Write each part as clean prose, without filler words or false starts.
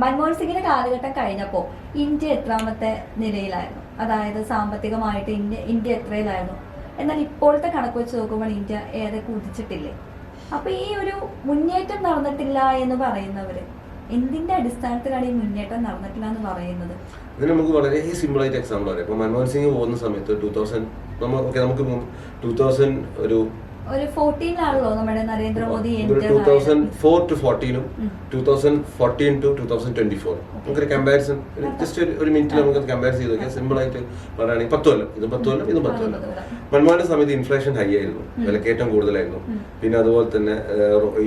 മൻമോഹൻ സിംഗിന്റെ കാലഘട്ടം കഴിഞ്ഞപ്പോൾ ഇന്ത്യ എത്രാമത്തെ നിലയിലായിരുന്നു, അതായത് സാമ്പത്തികമായിട്ട് ഇന്ത്യ എത്രയിലായിരുന്നു? എന്നാൽ ഇപ്പോഴത്തെ കണക്ക് വെച്ച് നോക്കുമ്പോൾ ഇന്ത്യ ഏറെ കുതിച്ചിട്ടില്ലേ? അപ്പൊ ഈ ഒരു മുന്നേറ്റം നടന്നിട്ടില്ല എന്ന് പറയുന്നവര് എന്തിന്റെ അടിസ്ഥാനത്തിലാണ് ഈ മുന്നേറ്റം നടന്നിട്ടില്ല എന്ന് പറയുന്നത്? ഇതിന് നമുക്ക് വളരെ സിമ്പിൾ ആയിട്ട് എക്സാമ്പിൾ പറയാം. ഇപ്പൊ മൻമോഹൻ സിംഗ് പോകുന്ന സമയത്ത് 2000 നമുക്ക് 2000 ഒരു 14 നമ്മുടെ നരേന്ദ്രമോദി 2004 to 14 2014 to 2024 നമുക്കൊരു കമ്പാരിസൺ ജസ്റ്റ് ഒരു മിനിറ്റിൽ നമുക്ക് കമ്പയർ ചെയ്ത് നോക്കിയാൽ സിമ്പിൾ ആയിട്ട് പറയുകയാണെങ്കിൽ 10 കൊല്ലം ഇതും 10 കൊല്ലം ഇതും 10 കൊല്ലം. മൻമോഹന്റെ സമയത്ത് ഇൻഫ്ലേഷൻ ഹൈ ആയിരുന്നു, വിലക്കയറ്റം കൂടുതലായിരുന്നു. പിന്നെ അതുപോലെ തന്നെ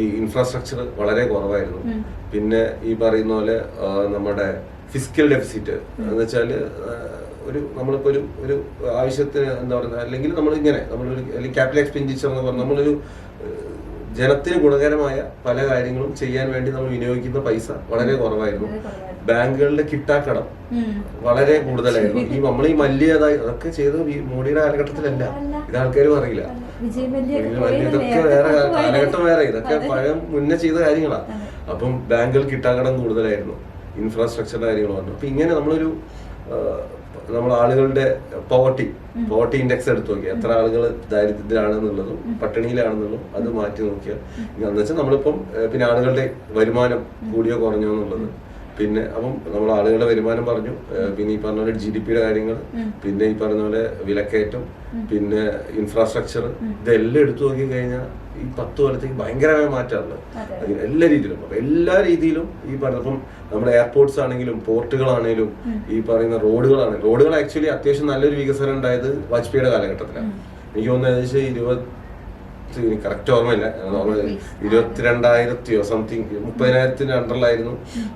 ഈ ഇൻഫ്രാസ്ട്രക്ചർ വളരെ കുറവായിരുന്നു. പിന്നെ ഈ പറയുന്ന പോലെ നമ്മുടെ ഫിസിക്കൽ ഡെഫിസിറ്റ് എന്ന് വെച്ചാല് നമ്മളിപ്പോ ഒരു ആവശ്യത്തിന് എന്താ പറയുക, അല്ലെങ്കിൽ നമ്മളൊരു ക്യാപിറ്റൽ എക്സ്പെൻഡിച്ചർ എന്ന് പറഞ്ഞാൽ നമ്മളൊരു ജനത്തിന് ഗുണകരമായ പല കാര്യങ്ങളും ചെയ്യാൻ വേണ്ടി നമ്മൾ വിനിയോഗിക്കുന്ന പൈസ വളരെ കുറവായിരുന്നു. ബാങ്കുകളുടെ കിട്ടാക്കടം വളരെ കൂടുതലായിരുന്നു. നമ്മൾ ഈ അതൊക്കെ ചെയ്തത് ഈ മോഡിയുടെ കാലഘട്ടത്തിലല്ല. ഇത് ആൾക്കാരും അറിയില്ല. ഇതൊക്കെ വേറെ കാലഘട്ടം വേറെ, ഇതൊക്കെ പഴയ മുന്നേ ചെയ്ത കാര്യങ്ങളാണ്. അപ്പം ബാങ്കുകൾ കിട്ടാക്കടം കൂടുതലായിരുന്നു, ഇൻഫ്രാസ്ട്രക്ചറിന്റെ കാര്യങ്ങൾ പറഞ്ഞു. അപ്പൊ ഇങ്ങനെ നമ്മൾ ആളുകളുടെ പോവർട്ടി ഇൻഡെക്സ് എടുത്ത് നോക്കിയാൽ എത്ര ആളുകൾ ദാരിദ്ര്യത്തിലാണെന്നുള്ളതും പട്ടിണിയിലാണെന്നുള്ളതും അത് മാറ്റി നോക്കിയാൽ എന്ന് വെച്ചാൽ നമ്മളിപ്പം പിന്നെ ആളുകളുടെ വരുമാനം കൂടിയോ കുറഞ്ഞോ എന്നുള്ളത്. പിന്നെ അപ്പം നമ്മൾ ആളുകളുടെ വരുമാനം പറഞ്ഞു, പിന്നെ ഈ പറഞ്ഞ പോലെ GDP-യുടെ കാര്യങ്ങൾ, പിന്നെ ഈ പറഞ്ഞ പോലെ വിലക്കയറ്റം, പിന്നെ ഇൻഫ്രാസ്ട്രക്ചർ, ഇതെല്ലാം എടുത്തു നോക്കി കഴിഞ്ഞാൽ ഈ 10 കൊല്ലത്തേക്ക് ഭയങ്കരമായ മാറ്റമുള്ളത് എല്ലാ രീതിയിലും. അപ്പൊ എല്ലാ രീതിയിലും ഈ പറഞ്ഞപ്പം നമ്മുടെ എയർപോർട്ട്സ് ആണെങ്കിലും പോർട്ടുകളാണെങ്കിലും ഈ പറയുന്ന റോഡുകൾ ആക്ച്വലി അത്യാവശ്യം നല്ലൊരു വികസനം ഉണ്ടായത് വാജ്പേയിയുടെ കാലഘട്ടത്തിലാണ്. എനിക്ക് തോന്നുന്നത് ഏകദേശം കറക്റ്റ് ഓർമ്മയില്ല, 22,000 സംതിങ് 30,000 അണ്ടറിലായിരുന്നു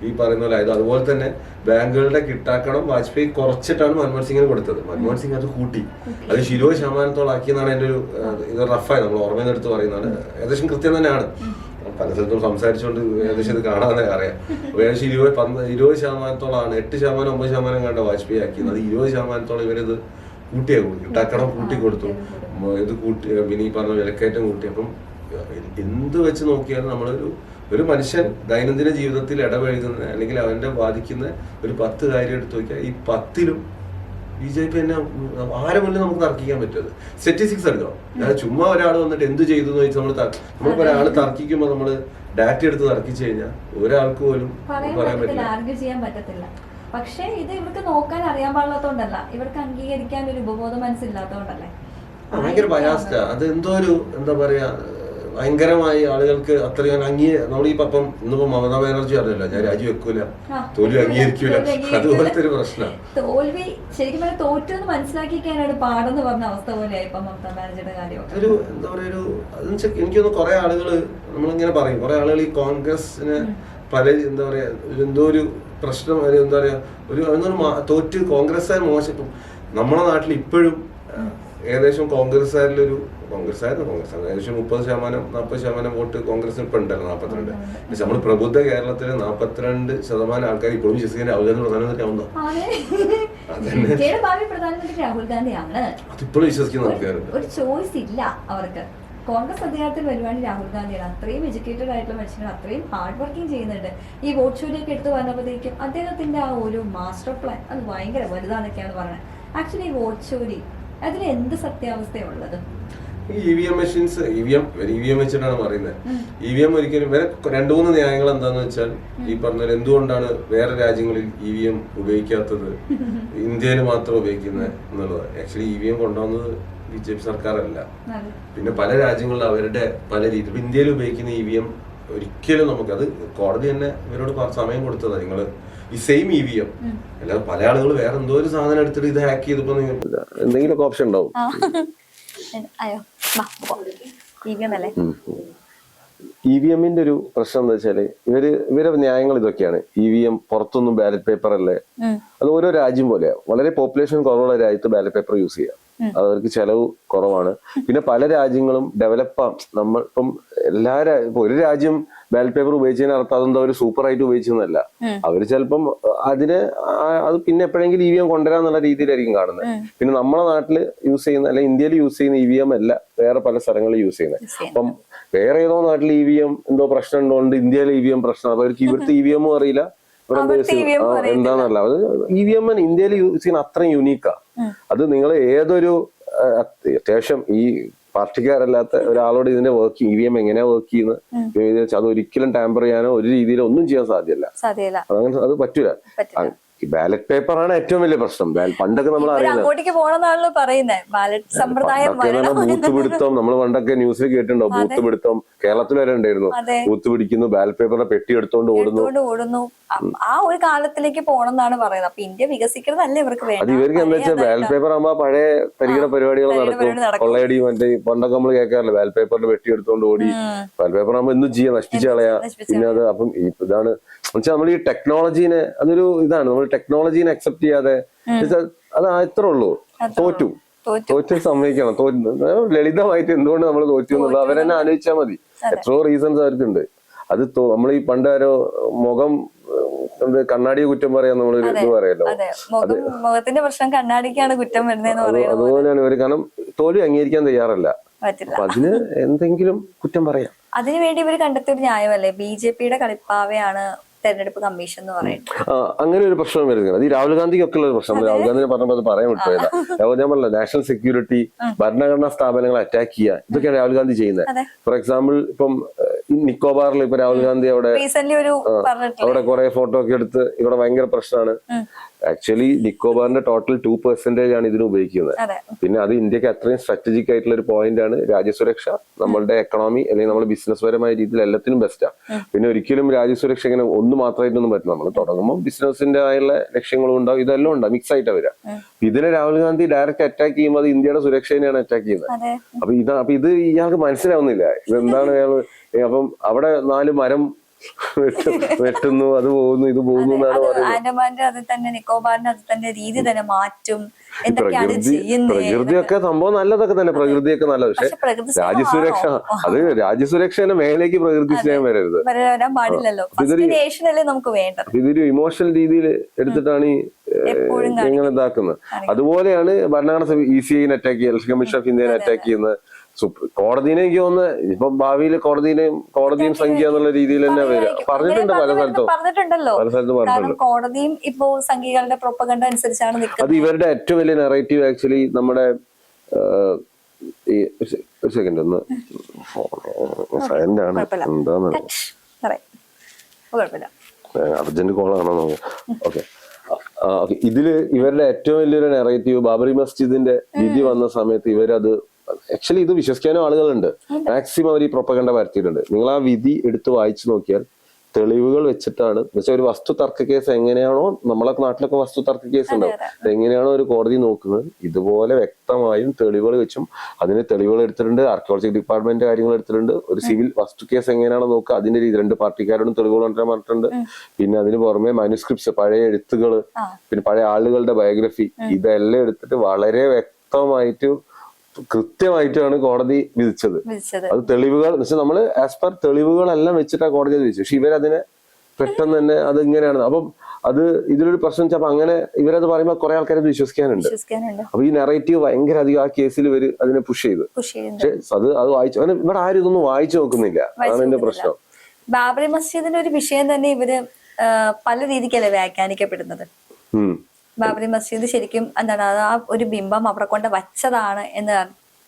ഈ പറയുന്ന പോലെ ആയത്. അതുപോലെ തന്നെ ബാങ്കുകളുടെ കിട്ടാക്കണം വാജ്പേയി കുറച്ചിട്ടാണ് മൻമോഹൻ സിംഗിന് കൊടുത്തത്. മൻമോഹൻ സിംഗ് അത് കൂട്ടി, അത് 20% ആക്കിയെന്നാണ് എൻ്റെ ഇത് റഫായി നമ്മൾ ഓർമ്മയിൽ എടുത്ത് പറയുന്നതാണ്. ഏകദേശം കൃത്യം തന്നെയാണ്, പല സ്ഥലത്തും സംസാരിച്ചുകൊണ്ട് ഏകദേശം ഇത് കാണാതെ അറിയാം. ഏകദേശം 20% 8% 9% കണ്ട വാജ്പേയി ആക്കിയത്. അത് 20% ഇവരിത് കിട്ടാക്കടം കൂട്ടിക്കൊടുത്തു, ഇത് പിന്നെ ഈ പറഞ്ഞ വിലക്കയറ്റം കൂട്ടി. അപ്പം എന്ത് വെച്ച് നോക്കിയാലും ഒരു മനുഷ്യൻ ദൈനംദിന ജീവിതത്തിൽ ഇടപഴകുന്ന അല്ലെങ്കിൽ അവന്റെ ബാധിക്കുന്ന ഒരു 10 കാര്യം എടുത്തു നോക്കിയാൽ ഈ 10ലും BJP തന്നെ ആരെ മുന്നിൽ നമുക്ക് തർക്കിക്കാൻ പറ്റുന്നത്. സ്റ്റാറ്റിസ്റ്റിക്സ് എടുക്കാം. അതായത് ചുമ്മാ ഒരാൾ വന്നിട്ട് എന്ത് ചെയ്തു എന്ന് ചോദിച്ചാൽ നമ്മളിപ്പോ ഒരാൾ തർക്കിക്കുമ്പോൾ നമ്മള് ഡാറ്റ എടുത്ത് തർക്കിച്ചു കഴിഞ്ഞാൽ ഒരാൾക്ക് പോലും പറയാൻ പറ്റില്ല. പക്ഷെ ഇത് ഇവർക്ക് നോക്കാൻ അറിയാൻ പാടില്ലാത്തോണ്ടല്ല, ഇവർക്ക് അംഗീകരിക്കാൻ ഒരു ഉപബോധ മനസ്സില്ലാത്തോണ്ടല്ലേ. ഭയങ്കര ബയാസ്ഡാ. അത് എന്തോ എന്താ പറയാ, ഭയങ്കരമായി ആളുകൾക്ക് അത്രയും നമ്മൾ ഈ അപ്പം ഇന്നിപ്പോ മമതാ ബാനർജി അറിയില്ല, ഞാൻ രാജിവെക്കൂല, തോൽവി അംഗീകരിക്കൂല, അതുപോലത്തെ ഒരു പ്രശ്നം. തോൽവി ശരിക്കും പറഞ്ഞാൽ തോറ്റെന്ന് മനസ്സിലാക്കിക്കാനാണ് പാടെന്ന് പറഞ്ഞ അവസ്ഥ പോലെയായി ഇപ്പൊ മമതാ ബാനർജിയുടെ കാര്യം. ഒരു എന്താ പറയാ, എനിക്കൊന്ന് കുറെ ആളുകള് നമ്മളിങ്ങനെ പറയും, കുറെ ആളുകൾ ഈ കോൺഗ്രസിന് പല എന്താ പറയാ എന്തോ ഒരു പ്രശ്നം, എന്താ പറയാ തോറ്റ് കോൺഗ്രസ്സുകാർ മോശം. ഇപ്പം നമ്മുടെ നാട്ടിൽ ഇപ്പോഴും ഏകദേശം കോൺഗ്രസ്സുകാരിലൊരു ഏകദേശം 30% വോട്ട് കോൺഗ്രസിന് ഇപ്പൊ ഉണ്ടല്ലോ, 42. പക്ഷെ നമ്മൾ പ്രബുദ്ധ കേരളത്തില് 42% ആൾക്കാർ ഇപ്പോഴും വിശ്വസിക്കാൻ രാഹുൽ ഗാന്ധി പ്രധാനമന്ത്രി ആവുന്നോ? രാഹുൽ ഗാന്ധിയാണ് അതിപ്പോഴും വിശ്വസിക്കുന്ന ആൾക്കാരുണ്ട്. ഒരു ചോയ്സ് ഇല്ല അവർക്ക്. കോൺഗ്രസ് അധികാരത്തിൽ വരുവാണ് രാഹുൽ ഗാന്ധിയാണ്. അത്രയും എഡ്യൂക്കേറ്റഡ് ആയിട്ടുള്ള മനുഷ്യനാണ്, അത്രയും ഹാർഡ് വർക്കിംഗ് ചെയ്യുന്നുണ്ട്. ഈ വോട്ട് ഷോയിലേക്ക് എടുത്തു പറഞ്ഞപ്പോഴത്തേക്കും അദ്ദേഹത്തിന്റെ ആ ഒരു മാസ്റ്റർ പ്ലാൻ അത് ഭയങ്കര വലുതാന്നൊക്കെയാണ് പറയുന്നത്. ആക്ച്വലി ഈ വോട്ട് ഷോരി അതിൽ എന്ത് സത്യാവസ്ഥയുള്ളത്? EVM മെഷീൻസ് EVM വെച്ചിട്ടാണ് പറയുന്നത്. EVM ഒരിക്കലും 2-3 ന്യായങ്ങൾ എന്താന്ന് വെച്ചാൽ ഈ പറഞ്ഞ എന്തുകൊണ്ടാണ് വേറെ രാജ്യങ്ങളിൽ EVM ഉപയോഗിക്കാത്തത്, ഇന്ത്യയിൽ മാത്രം ഉപയോഗിക്കുന്നത് എന്നുള്ളത്. ആക്ച്വലി EVM കൊണ്ടുവന്നത് BJP സർക്കാരല്ല. പിന്നെ പല രാജ്യങ്ങളിൽ അവരുടെ പല രീതി. ഇന്ത്യയിൽ ഉപയോഗിക്കുന്ന EVM ഒരിക്കലും നമുക്കത് കോടതി തന്നെ ഇവരോട് സമയം കൊടുത്തതാണ്, നിങ്ങൾ ഈ സെയിം EVM അല്ലാതെ പല ആളുകൾ വേറെ എന്തോ ഒരു സാധനം എടുത്തിട്ട് ഇത് ഹാക്ക് ചെയ്തപ്പോ എന്തെങ്കിലുമൊക്കെ ഓപ്ഷൻ ഉണ്ടാവും. EVM-ന്റെ ഒരു പ്രശ്നം എന്താ വെച്ചാല് ഇവരെ ന്യായങ്ങൾ ഇതൊക്കെയാണ്. EVM പുറത്തൊന്നും ബാലറ്റ് പേപ്പർ അല്ലേ, അത് ഓരോ രാജ്യം പോലെയാ. വളരെ പോപ്പുലേഷൻ കുറവുള്ള രാജ്യത്ത് ബാലറ്റ് പേപ്പർ യൂസ് ചെയ്യാം, അവർക്ക് ചെലവ് കുറവാണ്. പിന്നെ പല രാജ്യങ്ങളും ഡെവലപ്പാം. നമ്മൾ ഇപ്പം ഒരു രാജ്യം ബാലറ്റ് പേപ്പർ ഉപയോഗിച്ചതിന് അർത്ഥം അതെന്താ ഒരു സൂപ്പർ ആയിട്ട് ഉപയോഗിച്ചെന്നല്ല. അവര് ചിലപ്പം അത് പിന്നെ എപ്പോഴെങ്കിലും EVM കൊണ്ടുവരാന്നുള്ള രീതിയിലായിരിക്കും കാണുന്നത്. പിന്നെ നമ്മളെ നാട്ടില് യൂസ് ചെയ്യുന്ന അല്ലെങ്കിൽ ഇന്ത്യയിൽ യൂസ് ചെയ്യുന്ന EVM അല്ല വേറെ പല സ്ഥലങ്ങളിൽ യൂസ് ചെയ്യുന്നത്. അപ്പം വേറെ ഏതോ നാട്ടിൽ EVM എന്തോ പ്രശ്നം ഉണ്ടോണ്ട് ഇന്ത്യയിലെ EVM പ്രശ്നം, അപ്പൊ അവർക്ക് ഇവിടുത്തെ EVM അറിയില്ല, എന്താന്നല്ല, അത് EVM ഇന്ത്യയിൽ യൂസ് ചെയ്യുന്ന അത്രയും യുണീക്കാ. അത് നിങ്ങൾ ഏതൊരു അത്യാവശ്യം ഈ പാർട്ടിക്കാരല്ലാത്ത ഒരാളോട് ഇതിന്റെ വർക്ക് EVM എങ്ങനെയാ വർക്ക് ചെയ്യുന്നത് അത് ഒരിക്കലും ടാമ്പർ ചെയ്യാനോ ഒരു രീതിയിലോ ഒന്നും ചെയ്യാൻ സാധ്യമല്ല. അതങ്ങനെ അത് പറ്റൂല. ബാലറ്റ് പേപ്പർ ആണ് ഏറ്റവും വലിയ പ്രശ്നം. പണ്ടൊക്കെ നമ്മൾ അറിയുന്നത് ബൂത്ത് പിടുത്തം, നമ്മൾ പണ്ടൊക്കെ ന്യൂസിൽ കേട്ടിട്ടുണ്ടോ, ബൂത്ത് പിടുത്തം കേരളത്തിൽ വരെ ഉണ്ടായിരുന്നു. ബൂത്ത് പിടിക്കുന്നു, ബാലറ്റ് പേപ്പറിന്റെ പെട്ടി എടുത്തോണ്ട് ഓടുന്നു. ആ ഒരു കാലത്തിലേക്ക് പോകണം എന്നാണ് പറയുന്നത്. അപ്പൊ ഇന്ത്യ വികസിക്കുന്നതല്ലേ ഇവർക്ക് വേണ്ടത്. അത് ഇവർക്ക് എന്താ വെച്ചാൽ ബാലറ്റ് പേപ്പർ ആകുമ്പോ പഴയ തരികിട പരിപാടികൾ നടക്കും. കൊള്ളയടി മറ്റേ പണ്ടൊക്കെ നമ്മൾ കേൾക്കാറില്ല, ബാലറ്റ് പേപ്പറിന്റെ പെട്ടി എടുത്തോണ്ട് ഓടി. ബാലറ്റ് പേപ്പർ ആകുമ്പോ എന്തും ചെയ്യാം, നശിപ്പിച്ച് കളയാ. പിന്നെ അത് അപ്പം ഇതാണ് വെച്ചാൽ നമ്മൾ ഈ ടെക്നോളജീനെ, അതൊരു ഇതാണ്, നമ്മൾ ടെക്നോളജീനെ അക്സെപ്റ്റ് ചെയ്യാതെ അത് ഇത്രേ ഉള്ളൂ. തോറ്റു സമ്മതിക്കണം. ലളിതമായിട്ട് എന്തുകൊണ്ട് നമ്മൾ തോറ്റു എന്നുള്ളത് അവരെന്നെ ആലോചിച്ചാൽ മതി. എത്രയോ റീസൺസ് അവർക്കുണ്ട്. അത് നമ്മൾ ഈ പണ്ട് ആരോ മുഖം കണ്ണാടിയെ കുറ്റം പറയാൻ നമ്മൾ ഇത് പറയല്ലോ, മുഖത്തിന്റെ പ്രശ്നം കണ്ണാടിക്കാണ് കുറ്റം വരുന്നതെന്ന് പറയുന്നത്. അതുപോലെയാണ് ഇവര്, കാരണം തോൽവി അംഗീകരിക്കാൻ തയ്യാറല്ല. അപ്പൊ അതിന് എന്തെങ്കിലും കുറ്റം പറയാം. അതിനുവേണ്ടി ഇവര് കണ്ടെത്തിയൊരു ന്യായമല്ലേ BJPയുടെ കളിപ്പാവയാണ് തെരഞ്ഞെടുപ്പ് കമ്മീഷൻ എന്ന് പറയുന്നത്. അങ്ങനെ ഒരു പ്രശ്നം വരുന്നത് അത് ഈ രാഹുൽ ഗാന്ധിക്കൊക്കെ ഉള്ള ഒരു പ്രശ്നം. രാഹുൽ ഗാന്ധിനെ പറഞ്ഞപ്പോൾ അത് പറയാൻ വിട്ടുപോയതാ. ഞാൻ പറഞ്ഞില്ല, നാഷണൽ സെക്യൂരിറ്റി, ഭരണഘടനാ സ്ഥാപനങ്ങളെ അറ്റാക്ക് ചെയ്യുക, ഇതൊക്കെയാണ് രാഹുൽ ഗാന്ധി ചെയ്യുന്നത്. ഫോർ എക്സാമ്പിൾ ഇപ്പം നിക്കോബാറിൽ ഇപ്പൊ രാഹുൽ ഗാന്ധി അവിടെ കുറെ ഫോട്ടോ ഒക്കെ എടുത്ത് ഇവിടെ ഭയങ്കര പ്രശ്നമാണ്. ആക്ച്വലി നിക്കോബാറിന്റെ ടോട്ടൽ 2% ആണ് ഇതിന് ഉപയോഗിക്കുന്നത്. പിന്നെ അത് ഇന്ത്യക്ക് അത്രയും സ്ട്രാറ്റജിക് ആയിട്ടുള്ള ഒരു പോയിന്റ് ആണ്. രാജ്യസുരക്ഷ, നമ്മളുടെ എക്കണോമി അല്ലെങ്കിൽ നമ്മൾ ബിസിനസ് പരമായ രീതിയിൽ എല്ലാത്തിനും ബെസ്റ്റാ. പിന്നെ ഒരിക്കലും രാജ്യസുരക്ഷ ഇങ്ങനെ ഒന്ന് മാത്രമായിട്ടൊന്നും പറ്റില്ല. നമ്മൾ തുടങ്ങുമ്പോൾ ബിസിനസിന്റെ ആയുള്ള ലക്ഷ്യങ്ങളും ഉണ്ടാവും, ഇതെല്ലാം ഉണ്ടാവും, മിക്സ് ആയിട്ടാ വരാം. ഇതിനെ രാഹുൽ ഗാന്ധി ഡയറക്റ്റ് അറ്റാക്ക് ചെയ്യുമ്പോൾ അത് ഇന്ത്യയുടെ സുരക്ഷേനെയാണ് അറ്റാക്ക് ചെയ്യുന്നത്. അപ്പൊ ഇത് ഇയാൾക്ക് മനസ്സിലാവുന്നില്ല ഇതെന്താണ് അയാൾ. അപ്പം അവിടെ 4 മരം വെട്ടുന്നു, അത് പോകുന്നു, ഇത് പോകുന്നു എന്നാണ് പറയുന്നത്. ആൻഡമാന്റെ അത് തന്നെ, നിക്കോബാറിന്റെ അത് തന്നെ രീതി തന്നെ മാറ്റും. പ്രകൃതിയൊക്കെ സംഭവം നല്ലതൊക്കെ തന്നെ, പ്രകൃതിയൊക്കെ നല്ലത്. പക്ഷെ രാജ്യസുരക്ഷ, അത് രാജ്യസുരക്ഷേനെ മേലേക്ക് പ്രകൃതി സ്നേഹം വരരുത്, വരാൻ പാടില്ലല്ലോ. നമുക്ക് വേണ്ടത് ഇതൊരു ഇമോഷണൽ രീതിയിൽ എടുത്തിട്ടാണ് ഈ ഇങ്ങനെ ഇതാക്കുന്നത്. അതുപോലെയാണ് ഭരണഘടന ECIനെ അറ്റാക്ക് ചെയ്യുക, ഇലക്ഷൻ കമ്മീഷൻ ഓഫ് ഇന്ത്യനെ അറ്റാക്ക് ചെയ്യുന്നത്. കോടതിനെ എനിക്ക് തോന്നുന്നു ഇപ്പൊ ഭാവിയിൽ കോടതിയും സംഖ്യ എന്നുള്ള രീതിയിൽ തന്നെ പറഞ്ഞിട്ടുണ്ട്, പല സ്ഥലത്തും പറഞ്ഞിട്ടുണ്ട്. കോടതിയും ഇപ്പോ സംഖ്യകളുടെ പ്രൊപ്പഗണ്ട അനുസരിച്ചാണ് നിൽക്കുന്നത്. അത് ഇവരുടെ ഏറ്റവും വലിയ നെറേറ്റീവ്. ആക്ച്വലി നമ്മുടെ ഒരു സെക്കൻഡ് ഒന്ന് സൈലന്റാണ്, എന്താന്ന് അർജന്റ് കോളാണോ നോക്കാം. ഓക്കെ, ഇതില് ഇവരുടെ ഏറ്റവും വലിയൊരു നെറേറ്റീവ് ബാബറി മസ്ജിദിന്റെ വിധി വന്ന സമയത്ത് ഇവരത് ആക്ച്വലി ഇത് വിശ്വസിക്കാനും ആളുകളുണ്ട്. മാക്സിമം അവർ ഈ പ്രൊപ്പഗണ്ട പരത്തിയിട്ടുണ്ട്. നിങ്ങൾ ആ വിധി എടുത്ത് വായിച്ചു നോക്കിയാൽ തെളിവുകൾ വെച്ചിട്ടാണ്, എന്നുവെച്ചാൽ ഒരു വസ്തു തർക്ക കേസ് എങ്ങനെയാണോ, നമ്മളെ നാട്ടിലൊക്കെ വസ്തു തർക്ക കേസ് ഉണ്ടാവും, എങ്ങനെയാണോ ഒരു കോടതി നോക്കുന്നത്, ഇതുപോലെ വ്യക്തമായും തെളിവുകൾ വെച്ചും അതിന് തെളിവുകൾ എടുത്തിട്ടുണ്ട്. ആർക്കിയോളജി ഡിപ്പാർട്ട്മെന്റ് കാര്യങ്ങൾ എടുത്തിട്ടുണ്ട്. ഒരു സിവിൽ വസ്തു കേസ് എങ്ങനെയാണോ നോക്കുക അതിന്റെ രീതി 2 പാർട്ടിക്കാരോടും തെളിവുകൾ കൊണ്ടുവരാൻ പറഞ്ഞിട്ടുണ്ട്. പിന്നെ അതിന് പുറമെ മാനുസ്ക്രിപ്റ്റ്സ്, പഴയ എഴുത്തുകൾ, പിന്നെ പഴയ ആളുകളുടെ ബയോഗ്രഫി, ഇതെല്ലാം എടുത്തിട്ട് വളരെ വ്യക്തമായിട്ട് കൃത്യമായിട്ടാണ് കോടതി വിധിച്ചത്. അത് തെളിവുകൾ നമ്മള് ആസ് പെർ തെളിവുകളെല്ലാം വെച്ചിട്ടാണ് കോടതി വിധിച്ചത്. പക്ഷെ ഇവരതിനെ പെട്ടെന്ന് തന്നെ അത് ഇങ്ങനെയാണ്. അപ്പം അത് ഇതിലൊരു പ്രശ്നം വെച്ചാൽ അങ്ങനെ ഇവരത് പറയുമ്പോൾ കുറെ ആൾക്കാരത് വിശ്വസിക്കാനുണ്ട്. അപ്പൊ ഈ നെറേറ്റീവ് ഭയങ്കര അധികം ആ കേസിൽ ഇവര് അതിനെ പുഷ് ചെയ്തു. പക്ഷെ അത് വായിച്ചു, അങ്ങനെ ഇവിടെ ആരും ഇതൊന്നും വായിച്ചു നോക്കുന്നില്ല. അതാണ് എന്റെ പ്രശ്നം. ബാബറി മസ്ജിദിന്റെ ഒരു വിഷയം തന്നെ ഇവര് പല രീതിക്കല്ലേ വ്യാഖ്യാനിക്കപ്പെടുന്നത്. ബാബറി മസ്ജിദ് ശരിക്കും എന്താണ്, ആ ഒരു ബിംബം അവിടെ കൊണ്ട് വച്ചതാണ് എന്ന്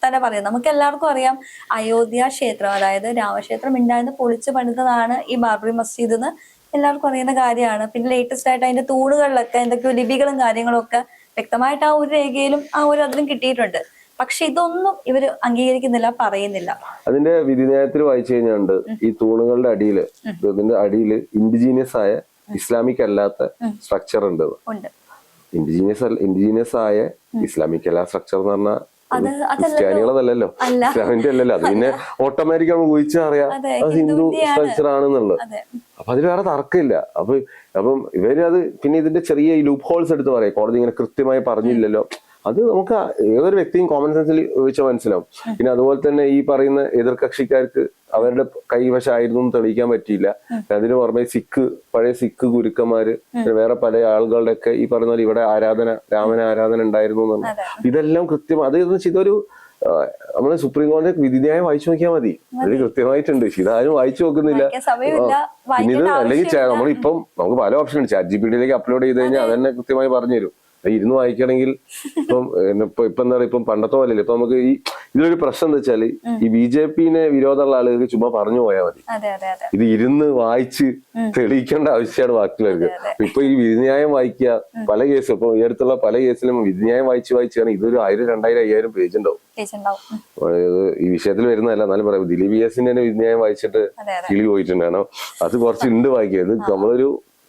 തന്നെ പറയാം. നമുക്ക് എല്ലാവർക്കും അറിയാം, അയോധ്യ ക്ഷേത്രം, അതായത് രാമക്ഷേത്രം ഉണ്ടായിരുന്ന പൊളിച്ചു പണിതതാണ് ഈ ബാബറി മസ്ജിദ് എന്ന് എല്ലാവർക്കും അറിയുന്ന കാര്യമാണ്. പിന്നെ ലേറ്റസ്റ്റ് ആയിട്ട് അതിന്റെ തൂണുകളിലൊക്കെ എന്തൊക്കെയോ ലിപികളും കാര്യങ്ങളും ഒക്കെ വ്യക്തമായിട്ട് ആ ഒരു രേഖയിലും ആ ഒരു അതിലും കിട്ടിയിട്ടുണ്ട്. പക്ഷെ ഇതൊന്നും ഇവര് അംഗീകരിക്കുന്നില്ല, പറയുന്നില്ല. അതിന്റെ വിധിന്യായത്തിൽ വായിച്ചു കഴിഞ്ഞാൽ ഈ തൂണുകളുടെ അടിയില്, ഇതിന്റെ അടിയില് ഇൻഡിജീനിയസ് ആയ ഇസ്ലാമിക് അല്ലാത്ത സ്ട്രക്ചർ ഉണ്ട്. ഇൻഡിജീനിയസ് ആയ ഇസ്ലാമിക് അല്ല സ്ട്രക്ചർ എന്ന് പറഞ്ഞാൽ ക്രിസ്ത്യാനികളതല്ലോ, ഇസ്ലാമിന്റെ അല്ലല്ലോ. അത് പിന്നെ ഓട്ടോമാറ്റിക് നമുക്ക് ഊഹിച്ചറിയാം അത് ഹിന്ദു സ്ട്രക്ചർ ആണെന്നുള്ളത്. അപ്പൊ അതിൽ വേറെ തർക്കമില്ല. അപ്പം ഇവര് അത് പിന്നെ ഇതിന്റെ ചെറിയ ഈ ലൂപ്പ് ഹോൾസ് എടുത്ത് പറയാം, കോടതി ഇങ്ങനെ കൃത്യമായി പറഞ്ഞില്ലല്ലോ. അത് നമുക്ക് ഏതൊരു വ്യക്തിയും കോമൺ സെൻസിൽ ചോദിച്ചാൽ മനസ്സിലാവും. പിന്നെ അതുപോലെ തന്നെ ഈ പറയുന്ന എതിർകക്ഷിക്കാർക്ക് അവരുടെ കൈവശമായിരുന്നു എന്ന് തെളിയിക്കാൻ പറ്റിയില്ല. അതിന് പുറമെ പഴയ സിഖ് ഗുരുക്കന്മാര്, വേറെ പല ആളുകളുടെ ഒക്കെ ഈ പറയുന്ന പോലെ ഇവിടെ രാമന ആരാധന ഉണ്ടായിരുന്നു എന്നാണ്. ഇതെല്ലാം കൃത്യം. അത് ഇതൊരു നമ്മള് സുപ്രീം കോടതി വിധിന്യായം വായിച്ചു നോക്കിയാൽ മതി. അതിൽ കൃത്യമായിട്ടുണ്ട്. ഇതാരും വായിച്ചു നോക്കുന്നില്ല. പിന്നെ ഇത് അല്ലെങ്കിൽ നമ്മളിപ്പം നമുക്ക് പല ഓപ്ഷൻ ഉണ്ട്. ChatGPT അപ്ലോഡ് ചെയ്ത് കഴിഞ്ഞാൽ അതന്നെ കൃത്യമായി പറഞ്ഞുതരും. ഇരുന്ന് വായിക്കണമെങ്കിൽ ഇപ്പം എന്താ പറയുക, ഇപ്പം പണ്ടത്തെ പോലെ ഇപ്പൊ നമുക്ക് ഇതിലൊരു പ്രശ്നം എന്താ വെച്ചാല് ഈ BJP-നെ വിരോധമുള്ള ആളുകൾക്ക് ചുമ്മാ പറഞ്ഞു പോയാൽ മതി. ഇത് ഇരുന്ന് വായിച്ച് തെളിയിക്കേണ്ട ആവശ്യമാണ് ബാക്കിയുള്ളവർക്ക്. ഇപ്പൊ ഈ വിധിന്യായം വായിക്കുക, പല കേസും ഇപ്പൊ ഈ അടുത്തുള്ള പല കേസിലും വിധിന്യായം വായിച്ചാണ് ഇതൊരു 1000, 2000, 5000 പേജ് ഉണ്ടാവും. ഈ വിഷയത്തിൽ വരുന്നതല്ല, എന്നാലും പറയാം ദിലീപ് യേസിന്റെ വിധിന്യായം വായിച്ചിട്ട് കിളി പോയിട്ടുണ്ട്. കാരണം അത് കുറച്ചുണ്ട് വായിക്കുക. ഇത് നമ്മളൊരു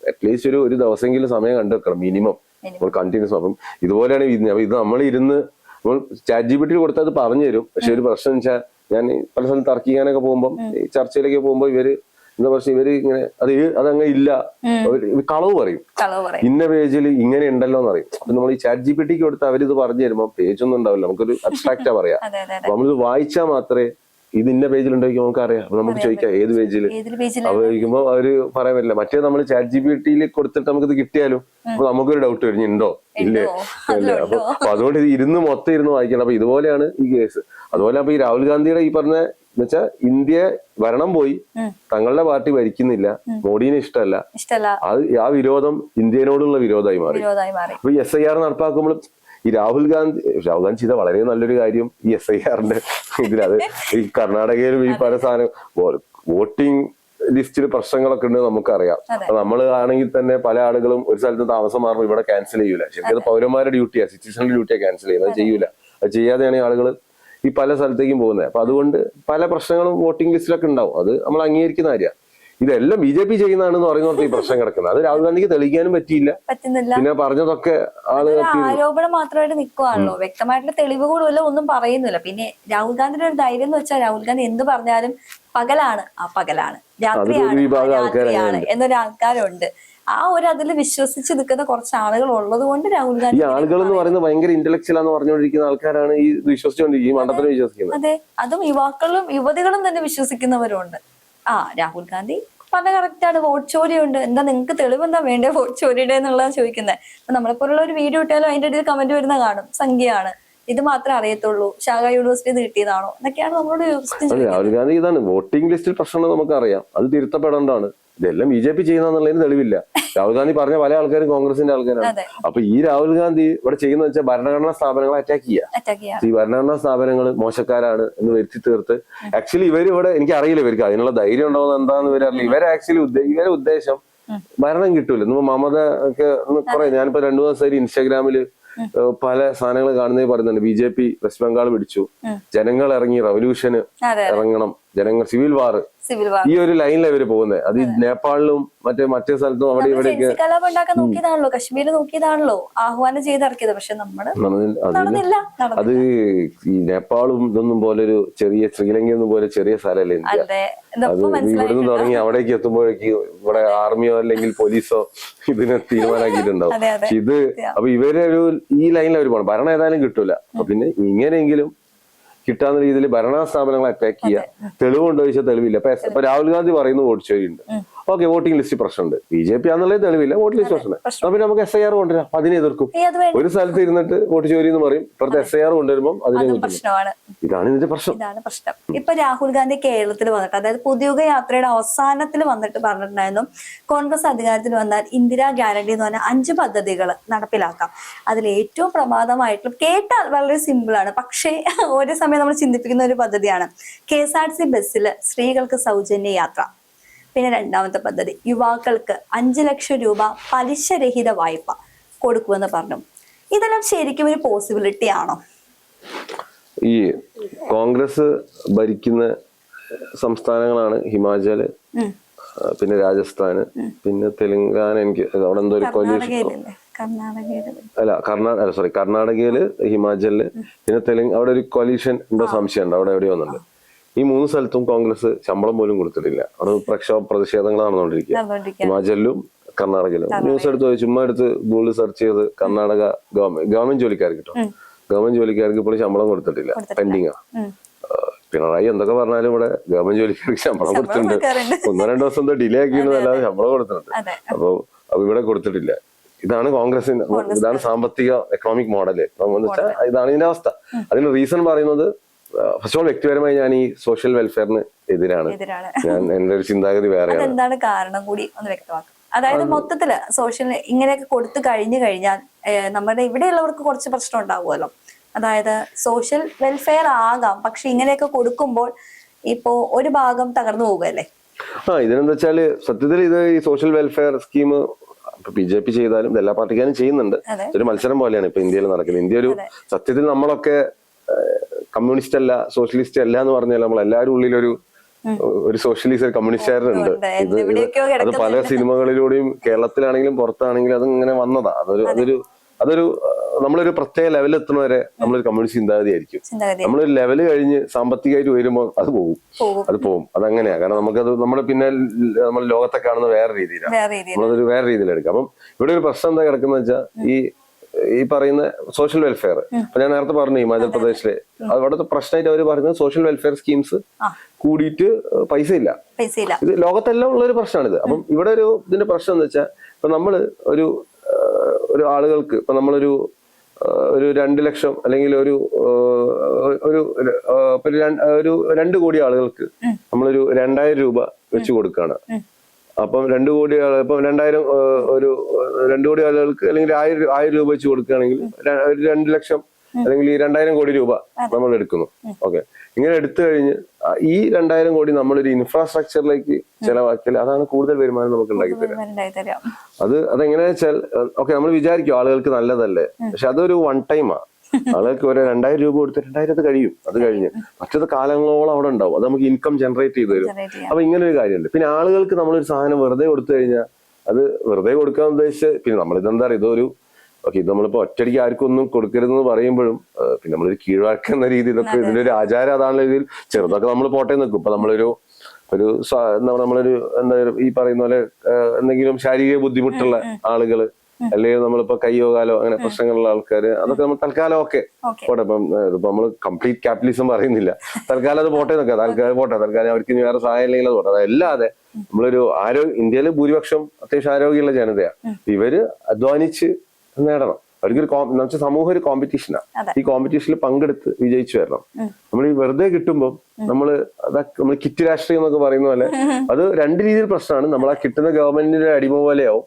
അറ്റ്ലീസ്റ്റ് ഒരു ദിവസമെങ്കിലും സമയം കണ്ടെടുക്കണം മിനിമം, കണ്ടിന്യൂസ്. അപ്പം ഇതുപോലെയാണ് അപ്പൊ ഇത് നമ്മൾ ഇരുന്ന് ChatGPT കൊടുത്താൽ അത് പറഞ്ഞു തരും. പക്ഷെ ഒരു പ്രശ്നം വെച്ചാൽ ഞാൻ പല സ്ഥലത്ത് തർക്കിക്കാനൊക്കെ പോകുമ്പോൾ, ചർച്ചയിലേക്ക് പോകുമ്പോൾ എന്താ പ്രശ്നം, ഇവര് ഇങ്ങനെ അതങ്ങനെ ഇല്ല, കളവ് പറയും. ഇന്ന പേജിൽ ഇങ്ങനെ ഉണ്ടല്ലോ എന്ന് പറയും. അപ്പൊ നമ്മൾ ഈ ChatGPT കൊടുത്ത് അവരിത് പറഞ്ഞു തരുമ്പോൾ പേജൊന്നും ഉണ്ടാവില്ല, നമുക്കൊരു അബ്സ്ട്രാക്റ്റാ പറയാം. അപ്പൊ നമ്മളിത് വായിച്ചാൽ മാത്രമേ ഇത് ഇന്ന പേജിലുണ്ടെങ്കിൽ നമുക്ക് അറിയാം. അപ്പൊ നമുക്ക് ചോദിക്കാം ഏത് പേജിൽ. അപ്പൊ ചോദിക്കുമ്പോ അവര് പറയാൻ പറ്റില്ല. മറ്റേ നമ്മൾ ChatGPT കൊടുത്തിട്ട് നമുക്കിത് കിട്ടിയാലും അപ്പൊ നമുക്കൊരു ഡൗട്ട് വരും, ഉണ്ടോ ഇല്ലേ അല്ലേ. അപ്പൊ അതുകൊണ്ട് ഇത് മൊത്തം ഇരുന്ന് വായിക്കണം. അപ്പൊ ഇതുപോലെയാണ് ഈ കേസ്. അതുപോലെ അപ്പൊ ഈ രാഹുൽ ഗാന്ധിയുടെ ഈ പറഞ്ഞ എന്നുവെച്ചാൽ ഇന്ത്യ ഭരണം പോയി, തങ്ങളുടെ പാർട്ടി ഭരിക്കുന്നില്ല, മോഡീനെ ഇഷ്ടമല്ല, ആ വിരോധം ഇന്ത്യനോടുള്ള വിരോധമായി മാറി. അപ്പൊ ഈ SIR നടപ്പാക്കുമ്പോൾ ഈ രാഹുൽ ഗാന്ധി ചെയ്ത വളരെ നല്ലൊരു കാര്യം ഈ SIR-ന്റെ ഇതിലത് ഈ കർണാടകയിലും ഈ പല സാധനം വോട്ടിംഗ് ലിസ്റ്റിൽ പ്രശ്നങ്ങളൊക്കെ ഉണ്ട് നമുക്കറിയാം. നമ്മൾ ആണെങ്കിൽ തന്നെ പല ആളുകളും ഒരു സ്ഥലത്ത് താമസം മാറുമ്പോൾ ഇവിടെ ക്യാൻസൽ ചെയ്യൂല. ശരിക്കും അത് പൗരന്മാരുടെ ഡ്യൂട്ടിയാ, സിറ്റിസന്റെ ഡ്യൂട്ടിയാ ക്യാൻസൽ ചെയ്യുന്നത്. അത് ചെയ്യൂല. അത് ചെയ്യാതെയാണ് ആളുകൾ ഈ പല സ്ഥലത്തേക്കും പോകുന്നത്. അപ്പൊ അതുകൊണ്ട് പല പ്രശ്നങ്ങളും വോട്ടിംഗ് ലിസ്റ്റിലൊക്കെ ഉണ്ടാവും. അത് നമ്മൾ അംഗീകരിക്കുന്ന കാര്യമാണ്. ഇതെല്ലാം BJP ചെയ്യുന്നതാണെന്ന് പറയുന്നത് ഈ പ്രശ്നം കിടക്കുന്നത്. അത് രാഹുൽ ഗാന്ധിക്ക് തെളിയിക്കാനും പറ്റിയില്ല. പിന്നെ പറഞ്ഞതൊക്കെ ആരോപണം മാത്രമായിട്ട് നിൽക്കുവാണല്ലോ, വ്യക്തമായിട്ടുള്ള തെളിവുകളുമില്ല, ഒന്നും പറയുന്നില്ല. പിന്നെ രാഹുൽ ഗാന്ധിയുടെ ഒരു ധൈര്യം എന്ന് വെച്ചാൽ രാഹുൽ ഗാന്ധി എന്ത് പറഞ്ഞാലും പകലാണ് രാത്രിയാണ് എന്നൊരു ആൾക്കാരുണ്ട്. ആ ഒരു അതിൽ വിശ്വസിച്ച് നിൽക്കുന്ന കുറച്ച് ആളുകൾ ഉള്ളത് കൊണ്ട് രാഹുൽ ഗാന്ധി, ഈ ആളുകൾ എന്ന് പറയുന്നത് ഭയങ്കര ഇന്റലക്ച്വൽ ആണെന്ന് പറഞ്ഞുകൊണ്ടിരിക്കുന്ന ആൾക്കാരാണ് ഈ വിശ്വസിച്ചുകൊണ്ടിരിക്കും, ഈ മണ്ഡലത്തിൽ വിശ്വസിക്കുന്നത്. അതെ, അതും യുവാക്കളും യുവതികളും തന്നെ വിശ്വസിക്കുന്നവരുണ്ട്. രാഹുൽ ഗാന്ധി പറഞ്ഞ കറക്റ്റാണ്, വോട്ട് ചോരിയുണ്ട്, എന്താ നിങ്ങൾക്ക് തെളിവ് എന്താ വേണ്ടേ വോട്ട് ചോരിയുടെ എന്നുള്ളതാണ് ചോദിക്കുന്നത്. അപ്പൊ നമ്മളെപ്പോലുള്ള ഒരു വീഡിയോ ഇട്ടാലും അതിന്റെ ഇടയിൽ കമന്റ് വരുന്ന കാണും, സംഖ്യയാണ്, ഇത് മാത്രമേ അറിയത്തുള്ളൂ, ശാഖ യൂണിവേഴ്സിറ്റി കിട്ടിയതാണോ എന്നൊക്കെയാണ് നമ്മളോട്. രാഹുൽ ഗാന്ധി ഇതാണ് വോട്ടിംഗ് ലിസ്റ്റിൽ പ്രശ്നം നമുക്കറിയാം, അത് തിരുത്തപ്പെടേണ്ടതാണ്. ഇതെല്ലാം BJP ചെയ്യുന്നതെന്നുള്ളതിന് തെളിവില്ല. രാഹുൽ ഗാന്ധി പറഞ്ഞ പല ആൾക്കാരും കോൺഗ്രസിന്റെ ആൾക്കാരാണ്. അപ്പൊ ഈ രാഹുൽ ഗാന്ധി ഇവിടെ ചെയ്യുന്ന വെച്ചാൽ ഭരണഘടനാ സ്ഥാപനങ്ങളെ അറ്റാക്ക് ചെയ്യുക. ഈ ഭരണഘടനാ സ്ഥാപനങ്ങൾ മോശക്കാരാണ് എന്ന് വരുത്തി തീർത്ത്, ആക്ച്വലി ഇവർ ഇവിടെ, എനിക്ക് അറിയില്ല ഇവർക്ക് അതിനുള്ള ധൈര്യം ഉണ്ടാവുന്ന എന്താന്ന് ഇവരറിയില്ല. ഇവരെ ആക്ച്വലി ഇവരെ ഉദ്ദേശം ഭരണം കിട്ടൂല. ഇന്ന് മമത ഒക്കെ കുറെ, ഞാനിപ്പോ 2 ദിവസമായിട്ട് ഇൻസ്റ്റാഗ്രാമില് പല സാധനങ്ങൾ കാണുന്നേ പറയുന്നുണ്ട്. BJP വെസ്റ്റ് ബംഗാൾ പിടിച്ചു, ജനങ്ങൾ ഇറങ്ങി റവല്യൂഷന് ഇറങ്ങണം, ജനങ്ങൾ സിവിൽ വാർ, ഈ ഒരു ലൈനിലാണ് ഇവര് പോകുന്നത്. അത് ഈ നേപ്പാളിലും മറ്റേ സ്ഥലത്തും അവിടെ ഇവിടെയൊക്കെ നോക്കിയതാണല്ലോ, കശ്മീർ നോക്കിയതാണല്ലോ, ആഹ്വാനം ചെയ്തിറക്കിയത്. പക്ഷെ അത് ഈ നേപ്പാളും ഇതൊന്നും പോലെ ഒരു ചെറിയ ശ്രീലങ്കയൊന്നും പോലെ ചെറിയ സ്ഥലമല്ലേ ഇന്ത്യ. അത് ഇവിടുന്ന് തുടങ്ങി അവിടേക്ക് എത്തുമ്പോഴേക്ക് ഇവിടെ ആർമിയോ അല്ലെങ്കിൽ പോലീസോ ഇതിനെ തീരുമാനാക്കിയിട്ടുണ്ടാവും. ഇത് അപ്പൊ ഇവരെ ഈ ലൈനിൽ അവർ പോകണം. ഭരണം ഏതായാലും കിട്ടൂല. അപ്പൊ പിന്നെ ഇങ്ങനെയെങ്കിലും കിട്ടാവുന്ന രീതിയിൽ ഭരണ സ്ഥാപനങ്ങളെ അറ്റാക്ക് ചെയ്യുക. തെളിവുണ്ടോ ചോദിച്ചാൽ തെളിവില്ല. ഇപ്പൊ രാഹുൽ ഗാന്ധി പറയുന്നു വോട്ട് ചോരിയുണ്ട്, ഓക്കെ, വോട്ടിംഗ് ലിസ്റ്റ് പ്രശ്നമുണ്ട്, BJP ആണെന്നുള്ളത് തെളിവില്ല, വോട്ട് ലിസ്റ്റ് പ്രശ്നമുണ്ട്. അപ്പൊ നമുക്ക് SIR കൊണ്ടുവരാം, അതിനെ എതിർക്കും. ഒരു സ്ഥലത്ത് ഇരുന്നിട്ട് വോട്ട് ചോരി എന്ന് പറയും, ഇപ്പുറത്തെ SIR കൊണ്ടുവരുമ്പോൾ അതിനെ പ്രശ്നമാണ്. ഇതാണ് ഇതിന്റെ പ്രശ്നം. ഇപ്പൊ രാഹുൽ ഗാന്ധി കേരളത്തിൽ വന്നിട്ട്, അതായത് പുതിയുഗ യാത്രയുടെ അവസാനത്തിൽ വന്നിട്ട് പറഞ്ഞിട്ടുണ്ടായിരുന്നു, കോൺഗ്രസ് അധികാരത്തിൽ വന്നാൽ ഇന്ദിരാ ഗ്യാരണ്ടി എന്ന് പറഞ്ഞ 5 പദ്ധതികൾ നടപ്പിലാക്കാം. അതിൽ ഏറ്റവും പ്രമാദമായിട്ടുള്ള, കേട്ടാൽ വളരെ സിമ്പിൾ ആണ്, പക്ഷേ ഒരേ സമയം നമ്മൾ ചിന്തിപ്പിക്കുന്ന ഒരു പദ്ധതിയാണ് KSRTC ബസ്സിൽ സ്ത്രീകൾക്ക് സൗജന്യ യാത്ര. പിന്നെ 2ാമത്തെ പദ്ധതി, യുവാക്കൾക്ക് 5 ലക്ഷം രൂപ പലിശരഹിത വായ്പ കൊടുക്കുമെന്ന് പറഞ്ഞു. ഇതെല്ലാം ശരിക്കും ഒരു പോസിബിലിറ്റി ആണോ? ഈ കോൺഗ്രസ് ഭരിക്കുന്ന സംസ്ഥാനങ്ങളാണ് ഹിമാചല്, പിന്നെ രാജസ്ഥാന്, പിന്നെ തെലങ്കാന, എനിക്ക് അവിടെ എന്തോ ഒരു കൊലീഷൻ, കർണാടകയില്, ഹിമാചലില്, പിന്നെ അവിടെ ഒരു കൊലീഷൻ എന്തോ സംശയമുണ്ട്, അവിടെ എവിടെയോ ഒന്നുണ്ട്. ഈ 3 സ്ഥലത്തും കോൺഗ്രസ് ശമ്പളം പോലും കൊടുത്തിട്ടില്ല. അവിടെ പ്രതിഷേധങ്ങൾ നടന്നുകൊണ്ടിരിക്കുക. ഹിമാചലിലും കർണാടകയിലും. ന്യൂസ് എടുത്ത് ചുമ്മാ എടുത്ത് ഗൂഗിൾ സെർച്ച് ചെയ്ത് കർണാടക ഗവൺമെന്റ് ജോലിക്കാർക്ക് കിട്ടും. ഗവൺമെന്റ് ജോലിക്കാർക്ക് ഇപ്പോൾ ശമ്പളം കൊടുത്തിട്ടില്ല, പെൻഡിങ്ങാ. പിണറായി എന്തൊക്കെ പറഞ്ഞാലും ഇവിടെ ഗവൺമെന്റ് ജോലിക്കാർക്ക് ശമ്പളം കൊടുത്തിട്ടുണ്ട്. 1-2 ദിവസം ഡിലേ ആക്കിയെന്നല്ലാതെ ശമ്പളം കൊടുത്തിട്ടുണ്ട്. അപ്പൊ ഇവിടെ കൊടുത്തിട്ടില്ല. ഇതാണ് കോൺഗ്രസിന്റെ, ഇതാണ് സാമ്പത്തിക എക്കണോമിക് മോഡല് എന്ന് വെച്ചാൽ ഇതാണ് ഇതിന്റെ അവസ്ഥ. അതിന് റീസൺ പറയുന്നത് ഫസ്റ്റ് ഓൾ വ്യക്തിപരമായി ഞാൻ ഈ സോഷ്യൽ വെൽഫെയറിന് എതിരാണ്. ഞാൻ എന്റെ ഒരു ചിന്താഗതി വേറെയാണ്. എന്താണ് കാരണം കൂടി ഒന്ന് വ്യക്തമാക്കും. അതായത് മൊത്തത്തില് സോഷ്യൽ ഇങ്ങനെയൊക്കെ കൊടുത്തു കഴിഞ്ഞാൽ നമ്മുടെ ഇവിടെയുള്ളവർക്ക് കുറച്ച് പ്രശ്നം ഉണ്ടാവുമല്ലോ. അതായത് സോഷ്യൽ വെൽഫെയർ ആകാം, പക്ഷെ ഇങ്ങനെയൊക്കെ കൊടുക്കുമ്പോൾ ഇപ്പോ ഒരു ഭാഗം തകർന്നു പോകുമല്ലേ. ഇതിനെന്താ വെച്ചാല് സത്യത്തിൽ ഇത് ഈ സോഷ്യൽ വെൽഫെയർ സ്കീം BJP ചെയ്താലും എല്ലാ പാർട്ടിക്കാരും ചെയ്യുന്നുണ്ട്. ഒരു മത്സരം പോലെയാണ് ഇപ്പൊ ഇന്ത്യയിൽ നടക്കുന്നത്. ഇന്ത്യ ഒരു സത്യത്തിൽ നമ്മളൊക്കെ കമ്മ്യൂണിസ്റ്റ് അല്ല, സോഷ്യലിസ്റ്റ് അല്ല എന്ന് പറഞ്ഞാൽ നമ്മൾ എല്ലാവരും ഉള്ളിലൊരു സോഷ്യലിസ്റ്റ് ഒരു കമ്മ്യൂണിസ്റ്റുകാരുണ്ട്. അത് പല സിനിമകളിലൂടെയും കേരളത്തിലാണെങ്കിലും പുറത്താണെങ്കിലും അത് ഇങ്ങനെ വന്നതാ. അതൊരു നമ്മളൊരു പ്രത്യേക ലെവലിൽ എത്തുന്നവരെ നമ്മളൊരു കമ്മ്യൂണിസ്റ്റ് ചിന്താഗതി ആയിരിക്കും. നമ്മളൊരു ലെവല് കഴിഞ്ഞ് സാമ്പത്തികമായിട്ട് വരുമ്പോൾ അത് പോകും. അതങ്ങനെയാ. കാരണം നമുക്കത് പിന്നെ നമ്മൾ ലോകത്തെ കാണുന്ന വേറെ രീതിയിലാണ്, നമ്മളതൊരു വേറെ രീതിയിൽ എടുക്കാം. അപ്പം ഇവിടെ ഒരു പ്രശ്നം എന്താ കിടക്കുന്ന വെച്ചാൽ ഈ പറയുന്ന സോഷ്യൽ വെൽഫെയർ. അപ്പൊ ഞാൻ നേരത്തെ പറഞ്ഞു ഹിമാചൽ പ്രദേശിലെ അവിടുത്തെ പ്രശ്നമായിട്ട് അവർ പറയുന്നത് സോഷ്യൽ വെൽഫെയർ സ്കീംസ് കൂടിയിട്ട് പൈസ ഇല്ല. ഇത് ലോകത്തെല്ലാം ഉള്ള ഒരു പ്രശ്നമാണിത്. അപ്പം ഇവിടെ ഇതിന്റെ പ്രശ്നം എന്ന് വെച്ചാൽ ഇപ്പൊ നമ്മള് ഒരു ആളുകൾക്ക് ഇപ്പൊ നമ്മളൊരു 2 ലക്ഷം അല്ലെങ്കിൽ ഒരു 2 കോടി ആളുകൾക്ക് നമ്മളൊരു 2000 രൂപ വെച്ച് കൊടുക്കുകയാണ്. അപ്പം 2 കോടി 2 കോടി ആളുകൾക്ക് അല്ലെങ്കിൽ 1000 രൂപ വെച്ച് കൊടുക്കുകയാണെങ്കിൽ 2 ലക്ഷം അല്ലെങ്കിൽ 2000 കോടി രൂപ നമ്മൾ എടുക്കുന്നു. ഓക്കെ, ഇങ്ങനെ എടുത്തു കഴിഞ്ഞ് ഈ 2000 കോടി നമ്മളൊരു ഇൻഫ്രാസ്ട്രക്ചറിലേക്ക് ചെലവാക്കിയാൽ അതാണ് കൂടുതൽ വരുമാനം നമുക്ക് ഉണ്ടാക്കി തരാം. അതെങ്ങനെയാ വെച്ചാൽ ഓക്കെ നമ്മൾ വിചാരിക്കും ആളുകൾക്ക് നല്ലതല്ലേ, പക്ഷെ അതൊരു വൺ ടൈമാ. ആളുകൾക്ക് ഒരു 2000 രൂപ കൊടുത്ത് 2000 കഴിയും, അത് കഴിഞ്ഞ് മറ്റത് കാലങ്ങളോളം അവിടെ ഉണ്ടാവും. അത് നമുക്ക് ഇൻകം ജനറേറ്റ് ചെയ്ത് തരും. അപ്പൊ ഇങ്ങനെ ഒരു കാര്യമുണ്ട്. പിന്നെ ആളുകൾക്ക് നമ്മളൊരു സാധനം വെറുതെ കൊടുത്തു കഴിഞ്ഞാൽ അത് വെറുതെ കൊടുക്കാൻ ഉദ്ദേശിച്ച് പിന്നെ നമ്മളിതെന്താ പറയുക, ഇത് നമ്മളിപ്പോ ഒറ്റയടിക്ക് ആർക്കും ഒന്നും കൊടുക്കരുതെന്ന് പറയുമ്പോഴും പിന്നെ നമ്മളൊരു കീഴ്വഴക്കുന്ന രീതിയിലൊക്കെ ഇതിന്റെ ഒരു ആചാരം അതാണുള്ള രീതിയിൽ ചെറുതൊക്കെ നമ്മൾ പോട്ടെ നിൽക്കും. ഇപ്പൊ നമ്മളൊരു എന്താ ഈ പറയുന്ന പോലെ എന്തെങ്കിലും ശാരീരിക ബുദ്ധിമുട്ടുള്ള ആളുകള് അല്ലെങ്കിൽ നമ്മളിപ്പോ കയ്യോ കാലോ അങ്ങനെ പ്രശ്നങ്ങളുള്ള ആൾക്കാര് അതൊക്കെ നമ്മൾ തൽക്കാലം ഒക്കെ പോട്ടെ. ഇപ്പൊ നമ്മള് കംപ്ലീറ്റ് ക്യാപിറ്റലിസം പറയുന്നില്ല, തൽക്കാലം അത് പോട്ടെ നിൽക്കാം, തൽക്കാലം അവർക്ക് വേറെ സഹായം അല്ലെങ്കിൽ അത് പോട്ടെ. അതല്ലാതെ നമ്മളൊരു ഇന്ത്യയില് ഭൂരിപക്ഷം അത്യാവശ്യം ആരോഗ്യമുള്ള ജനതയാണ്. ഇവര് അധ്വാനിച്ച് നേടണം. അവർക്കൊരു സമൂഹം ഒരു കോമ്പറ്റീഷനാണ്. ഈ കോമ്പറ്റീഷനിൽ പങ്കെടുത്ത് വിജയിച്ചു വരണം. നമ്മൾ ഈ വെറുതെ കിട്ടുമ്പോൾ നമ്മൾ കിറ്റ് രാഷ്ട്രീയം എന്നൊക്കെ പറയുന്ന പോലെ അത് 2 രീതിയിൽ പ്രശ്നമാണ്. നമ്മൾ ആ കിട്ടുന്ന ഗവൺമെന്റിന്റെ അടിമ പോലെയാവും.